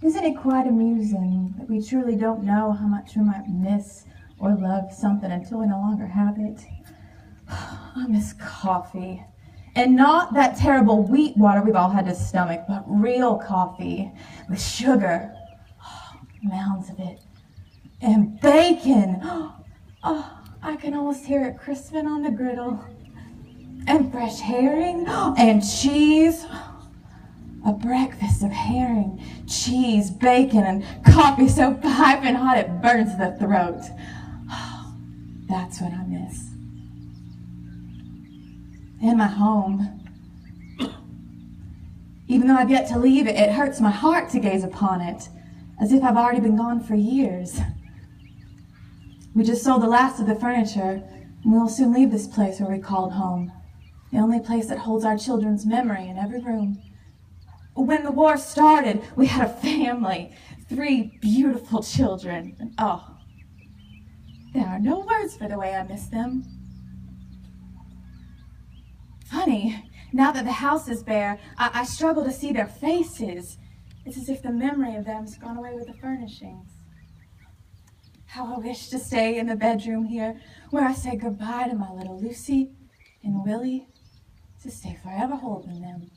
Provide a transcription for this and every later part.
Isn't it quite amusing that we truly don't know how much we might miss or love something until we no longer have it? I miss coffee. And not that terrible wheat water we've all had to stomach, but real coffee with sugar. Mounds of it. And bacon. Oh, I can almost hear it crisping on the griddle. And fresh herring and cheese. A breakfast of herring, cheese, bacon, and coffee so piping hot it burns the throat. That's what I miss. And my home. Even though I've yet to leave it, it hurts my heart to gaze upon it, as if I've already been gone for years. We just sold the last of the furniture, and we will soon leave this place where we called home, the only place that holds our children's memory in every room. When the war started, we had a family, 3 beautiful children. And oh, there are no words for the way I miss them. Funny, now that the house is bare, I struggle to see their faces. It's as if the memory of them's gone away with the furnishings. How I wish to stay in the bedroom here, where I say goodbye to my little Lucy and Willie, to stay forever holding them.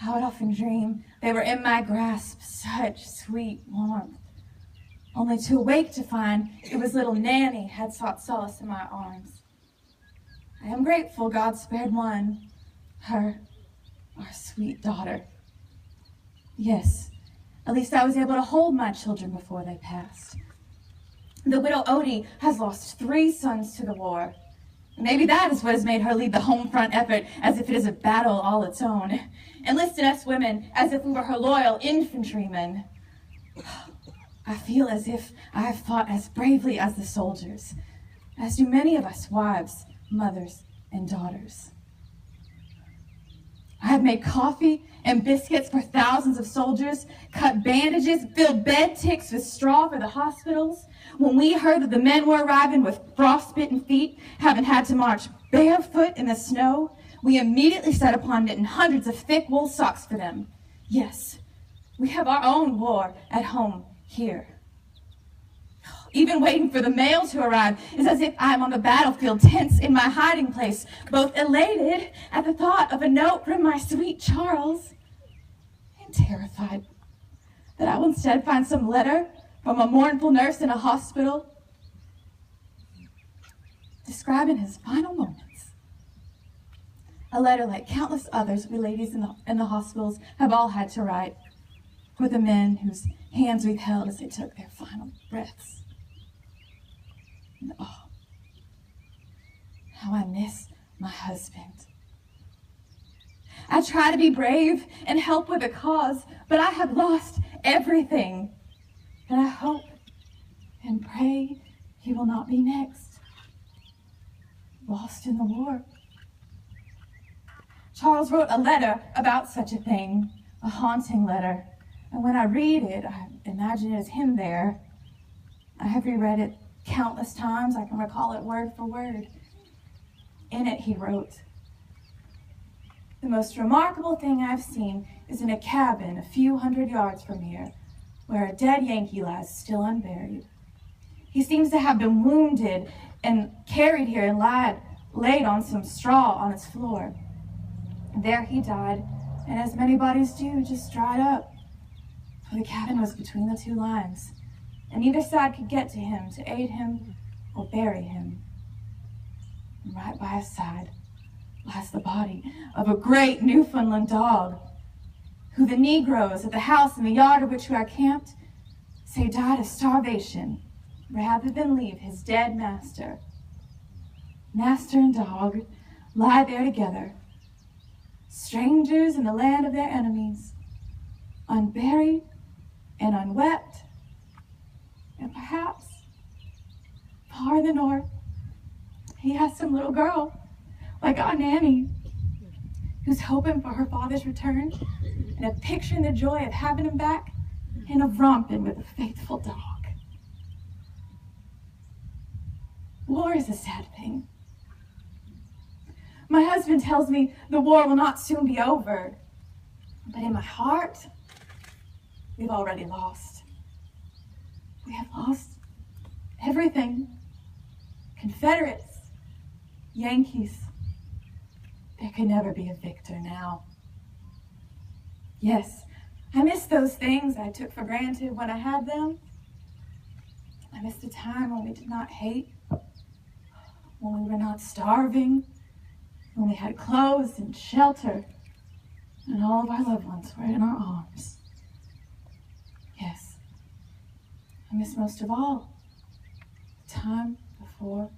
I would often dream they were in my grasp, such sweet warmth, only to awake to find it was little Nanny had sought solace in my arms. I am grateful God spared one, her, our sweet daughter. Yes, at least I was able to hold my children before they passed. The widow Odie has lost 3 sons to the war. Maybe that is what has made her lead the home front effort as if it is a battle all its own, enlisting us women as if we were her loyal infantrymen. I feel as if I have fought as bravely as the soldiers, as do many of us wives, mothers, and daughters. I have made coffee and biscuits for thousands of soldiers, cut bandages, filled bed ticks with straw for the hospitals. When we heard that the men were arriving with frostbitten feet, having had to march barefoot in the snow, we immediately set upon knitting hundreds of thick wool socks for them. Yes, we have our own war at home here. Even waiting for the mail to arrive is as if I'm on the battlefield, tense in my hiding place, both elated at the thought of a note from my sweet Charles, and terrified that I will instead find some letter from a mournful nurse in a hospital describing his final moments. A letter like countless others we ladies in the hospitals have all had to write for the men whose hands we've held as they took their final breaths. And oh, how I miss my husband. I try to be brave and help with a cause, but I have lost everything. And I hope and pray he will not be next. Lost in the war. Charles wrote a letter about such a thing, a haunting letter. And when I read it, I imagine it as him there. I have reread it countless times. I can recall it word for word. In it, he wrote, "The most remarkable thing I've seen is in a cabin a few hundred yards from here, where a dead Yankee lies still unburied. He seems to have been wounded and carried here and laid on some straw on its floor. There he died, and as many bodies do, just dried up. For the cabin was between the 2 lines, and neither side could get to him to aid him or bury him. And right by his side lies the body of a great Newfoundland dog, who the Negroes at the house in the yard of which we are camped say died of starvation rather than leave his dead master. Master and dog lie there together, strangers in the land of their enemies, unburied and unwept, and perhaps far in the north, he has some little girl like our Nanny, who's hoping for her father's return and of picturing the joy of having him back and of romping with a faithful dog. War is a sad thing. My husband tells me the war will not soon be over, but in my heart, we've already lost. We have lost everything. Confederates, Yankees. There could never be a victor now. Yes, I miss those things I took for granted when I had them. I miss the time when we did not hate, when we were not starving, when we had clothes and shelter, and all of our loved ones were in our arms. Yes, I miss most of all the time before